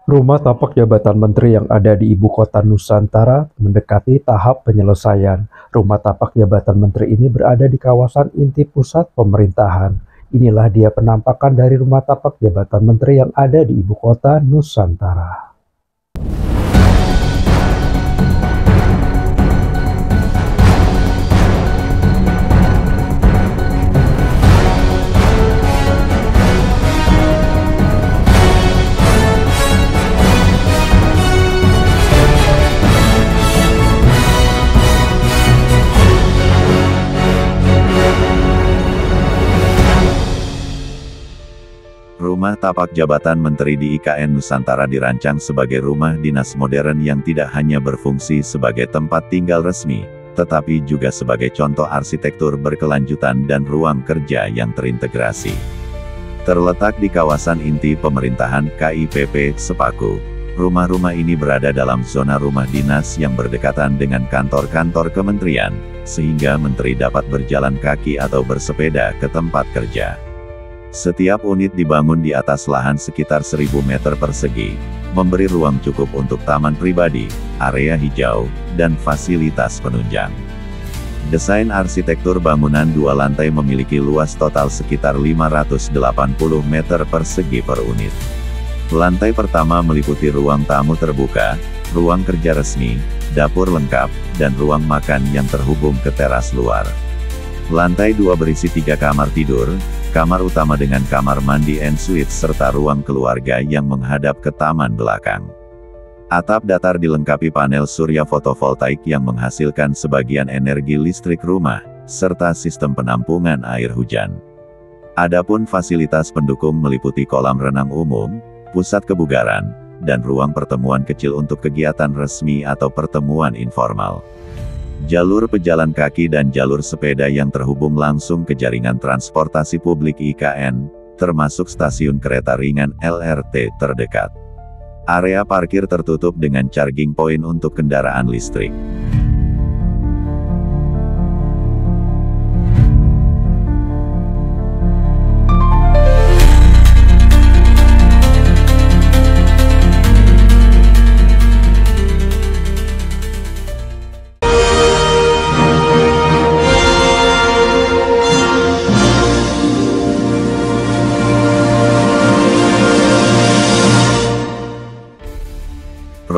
Rumah tapak jabatan menteri yang ada di ibu kota Nusantara mendekati tahap penyelesaian. Rumah tapak jabatan menteri ini berada di kawasan inti pusat pemerintahan. Inilah dia penampakan dari rumah tapak jabatan menteri yang ada di ibu kota Nusantara. Rumah tapak jabatan menteri di IKN Nusantara dirancang sebagai rumah dinas modern yang tidak hanya berfungsi sebagai tempat tinggal resmi, tetapi juga sebagai contoh arsitektur berkelanjutan dan ruang kerja yang terintegrasi. Terletak di kawasan inti pemerintahan KIPP Sepaku, rumah-rumah ini berada dalam zona rumah dinas yang berdekatan dengan kantor-kantor kementerian, sehingga menteri dapat berjalan kaki atau bersepeda ke tempat kerja. Setiap unit dibangun di atas lahan sekitar 1000 meter persegi, memberi ruang cukup untuk taman pribadi, area hijau, dan fasilitas penunjang. Desain arsitektur bangunan 2 lantai memiliki luas total sekitar 580 meter persegi per unit. Lantai pertama meliputi ruang tamu terbuka, ruang kerja resmi, dapur lengkap, dan ruang makan yang terhubung ke teras luar. Lantai 2 berisi 3 kamar tidur, kamar utama dengan kamar mandi en suite serta ruang keluarga yang menghadap ke taman belakang. Atap datar dilengkapi panel surya fotovoltaik yang menghasilkan sebagian energi listrik rumah, serta sistem penampungan air hujan. Adapun fasilitas pendukung meliputi kolam renang umum, pusat kebugaran, dan ruang pertemuan kecil untuk kegiatan resmi atau pertemuan informal. Jalur pejalan kaki dan jalur sepeda yang terhubung langsung ke jaringan transportasi publik IKN, termasuk stasiun kereta ringan LRT terdekat. Area parkir tertutup dengan charging point untuk kendaraan listrik.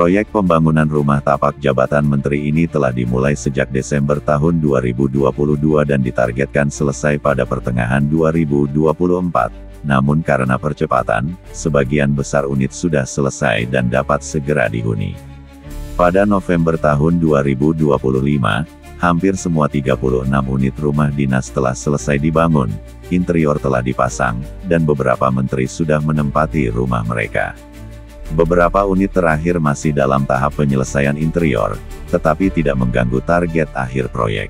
Proyek pembangunan rumah tapak jabatan menteri ini telah dimulai sejak Desember tahun 2022 dan ditargetkan selesai pada pertengahan 2024. Namun karena percepatan, sebagian besar unit sudah selesai dan dapat segera dihuni. Pada November tahun 2025, hampir semua 36 unit rumah dinas telah selesai dibangun, interior telah dipasang, dan beberapa menteri sudah menempati rumah mereka. Beberapa unit terakhir masih dalam tahap penyelesaian interior, tetapi tidak mengganggu target akhir proyek.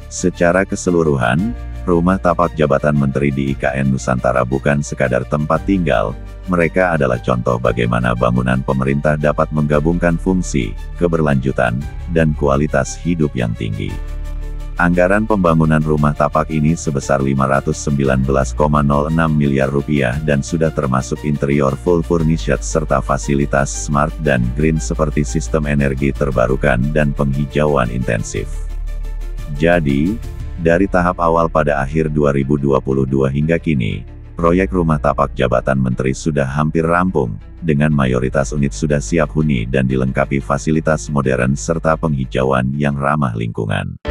Secara keseluruhan, rumah tapak jabatan menteri di IKN Nusantara bukan sekadar tempat tinggal, mereka adalah contoh bagaimana bangunan pemerintah dapat menggabungkan fungsi, keberlanjutan, dan kualitas hidup yang tinggi. Anggaran pembangunan rumah tapak ini sebesar Rp519,06 miliar dan sudah termasuk interior full furnished serta fasilitas smart dan green seperti sistem energi terbarukan dan penghijauan intensif. Jadi, dari tahap awal pada akhir 2022 hingga kini, proyek rumah tapak jabatan menteri sudah hampir rampung, dengan mayoritas unit sudah siap huni dan dilengkapi fasilitas modern serta penghijauan yang ramah lingkungan.